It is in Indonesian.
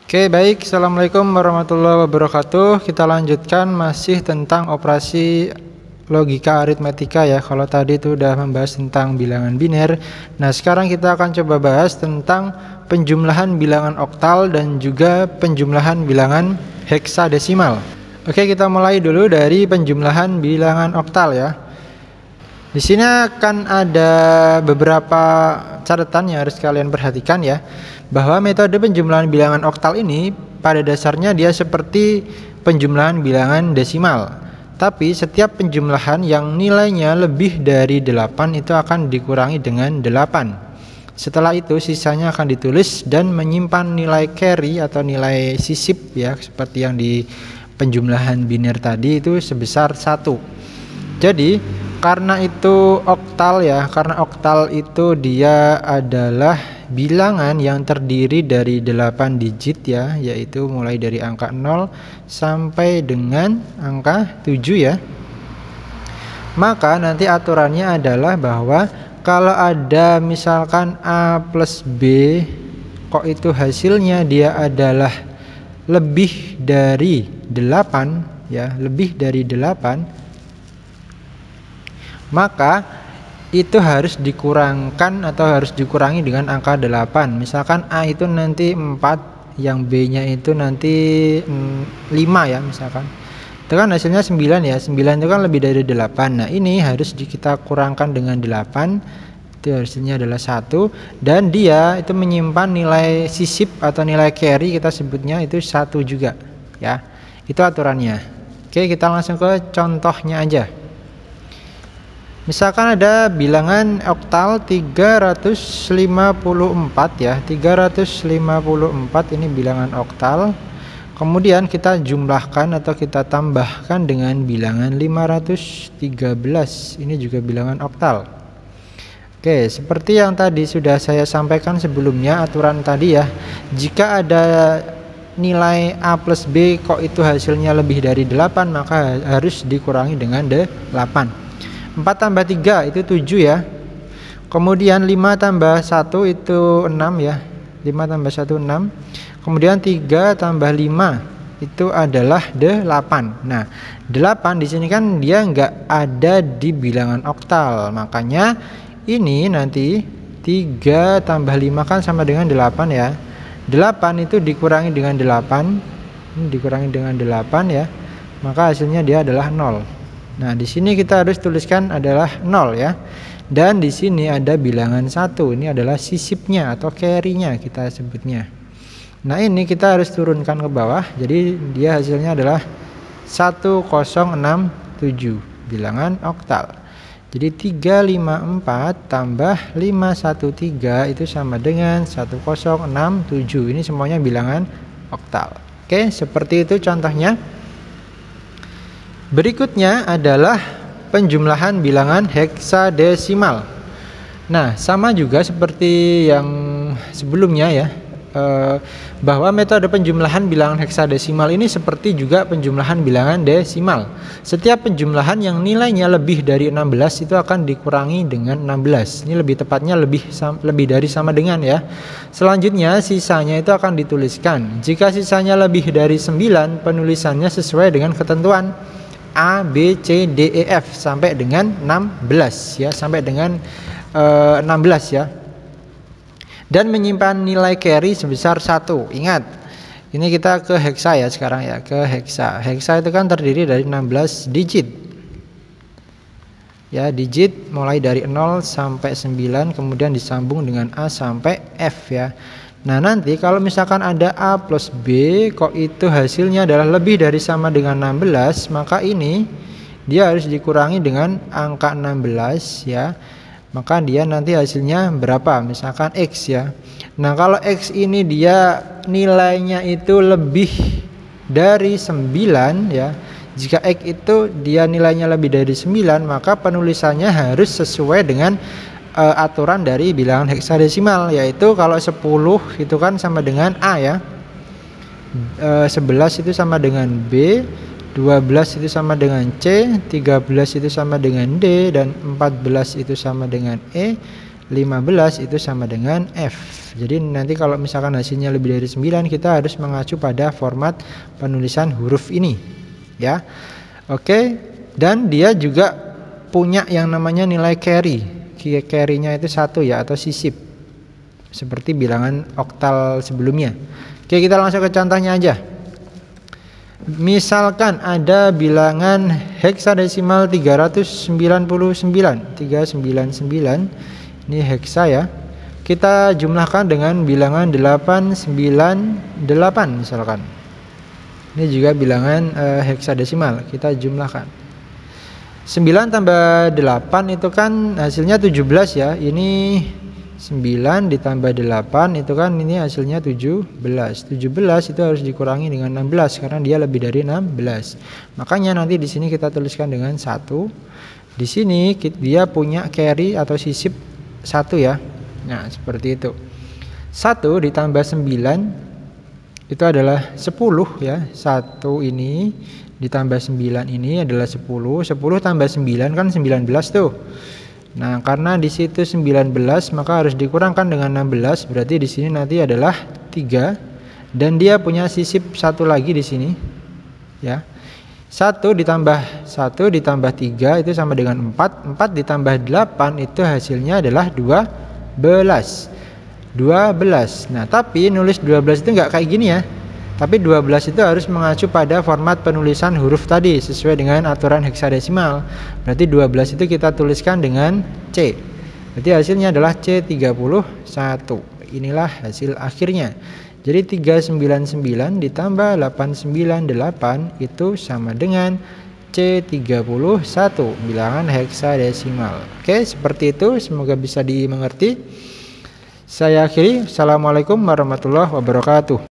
Oke, baik. Assalamualaikum warahmatullahi wabarakatuh. Kita lanjutkan masih tentang operasi logika aritmetika ya. Kalau tadi itu udah membahas tentang bilangan biner. Nah, sekarang kita akan coba bahas tentang penjumlahan bilangan oktal dan juga penjumlahan bilangan heksadesimal. Oke, kita mulai dulu dari penjumlahan bilangan oktal ya. Di sini akan ada beberapa catatan yang harus kalian perhatikan ya, bahwa metode penjumlahan bilangan oktal ini pada dasarnya dia seperti penjumlahan bilangan desimal. Tapi setiap penjumlahan yang nilainya lebih dari 8 itu akan dikurangi dengan 8. Setelah itu sisanya akan ditulis dan menyimpan nilai carry atau nilai sisip ya, seperti yang di penjumlahan biner tadi itu sebesar 1. Jadi karena itu oktal ya, karena oktal itu dia adalah bilangan yang terdiri dari 8 digit ya, yaitu mulai dari angka 0 sampai dengan angka 7 ya. Maka nanti aturannya adalah bahwa kalau ada misalkan A plus B kok itu hasilnya dia adalah lebih dari 8 ya, lebih dari 8, maka itu harus dikurangkan atau harus dikurangi dengan angka 8. Misalkan A itu nanti 4, yang B nya itu nanti 5 ya misalkan. Itu kan hasilnya 9 ya, 9 itu kan lebih dari 8. Nah ini harus kita kurangkan dengan 8, itu hasilnya adalah 1. Dan dia itu menyimpan nilai sisip atau nilai carry, kita sebutnya itu 1 juga ya. Itu aturannya. Oke, kita langsung ke contohnya aja. Misalkan ada bilangan oktal 354 ya, 354 ini bilangan oktal. Kemudian kita jumlahkan atau kita tambahkan dengan bilangan 513, ini juga bilangan oktal. Oke, seperti yang tadi sudah saya sampaikan sebelumnya, aturan tadi ya, jika ada nilai A plus B kok itu hasilnya lebih dari 8, maka harus dikurangi dengan 8. 4 tambah 3 itu 7 ya. Kemudian 5 tambah 1 itu 6 ya. 5 tambah 1 6. Kemudian 3 tambah 5 itu adalah 8. Nah, 8 di sini kan dia nggak ada di bilangan oktal. Makanya ini nanti 3 tambah 5 kan sama dengan 8 ya. 8 itu dikurangi dengan 8. Ini dikurangi dengan 8 ya. Maka hasilnya dia adalah 0. Nah, di sini kita harus tuliskan adalah 0 ya. Dan di sini ada bilangan 1. Ini adalah sisipnya atau carry-nya kita sebutnya. Nah, ini kita harus turunkan ke bawah. Jadi dia hasilnya adalah 1067 bilangan oktal. Jadi 354 tambah 513 itu sama dengan 1067. Ini semuanya bilangan oktal. Oke, seperti itu contohnya. Berikutnya adalah penjumlahan bilangan heksadesimal. Nah, sama juga seperti yang sebelumnya ya, bahwa metode penjumlahan bilangan heksadesimal ini seperti juga penjumlahan bilangan desimal. Setiap penjumlahan yang nilainya lebih dari 16 itu akan dikurangi dengan 16. Ini lebih tepatnya lebih dari sama dengan ya. Selanjutnya sisanya itu akan dituliskan. Jika sisanya lebih dari 9, penulisannya sesuai dengan ketentuan A, B, C, D, E, F sampai dengan 16 ya, sampai dengan 16 ya. Dan menyimpan nilai carry sebesar 1. Ingat, ini kita ke heksa ya sekarang ya, ke heksa. Heksa itu kan terdiri dari 16 digit. Ya, digit mulai dari 0 sampai 9, kemudian disambung dengan A sampai F ya. Nah, nanti kalau misalkan ada A plus B kok itu hasilnya adalah lebih dari sama dengan 16, maka ini dia harus dikurangi dengan angka 16 ya. Maka dia nanti hasilnya berapa? Misalkan X ya. Nah, kalau X ini dia nilainya itu lebih dari 9 ya. Jika X itu dia nilainya lebih dari 9, maka penulisannya harus sesuai dengan aturan dari bilangan heksadesimal, yaitu kalau 10 itu kan sama dengan A ya, 11 itu sama dengan B, 12 itu sama dengan C, 13 itu sama dengan D, dan 14 itu sama dengan E, 15 itu sama dengan F. Jadi nanti kalau misalkan hasilnya lebih dari 9, kita harus mengacu pada format penulisan huruf ini, ya. Oke, dan dia juga punya yang namanya nilai carry. Carry-nya itu 1 ya, atau sisip. Seperti bilangan oktal sebelumnya. Oke, kita langsung ke contohnya aja. Misalkan ada bilangan heksadesimal 399. Ini heksa ya. Kita jumlahkan dengan bilangan 898 misalkan. Ini juga bilangan heksadesimal, kita jumlahkan. 9 tambah 8 itu kan hasilnya 17 ya. Ini 9 ditambah 8 itu kan ini hasilnya 17. 17 itu harus dikurangi dengan 16 karena dia lebih dari 16. Makanya nanti di sini kita tuliskan dengan 1. Di sini dia punya carry atau sisip 1 ya. Nah, seperti itu. 1 ditambah 9 itu adalah 10 ya. 1 ini ditambah 9 ini adalah 10. 10 tambah 9 kan 19 tuh. Nah, karena di situ 19 maka harus dikurangkan dengan 16, berarti di sini nanti adalah 3 dan dia punya sisip 1 lagi di sini. Ya. 1 ditambah 3 itu sama dengan 4. 4 ditambah 8 itu hasilnya adalah 12. Nah, tapi nulis 12 itu enggak kayak gini ya. Tapi 12 itu harus mengacu pada format penulisan huruf tadi sesuai dengan aturan heksadesimal. Berarti 12 itu kita tuliskan dengan C. Berarti hasilnya adalah C31. Inilah hasil akhirnya. Jadi 399 ditambah 898 itu sama dengan C31, bilangan heksadesimal. Oke, seperti itu. Semoga bisa dimengerti. Saya akhiri. Assalamualaikum warahmatullahi wabarakatuh.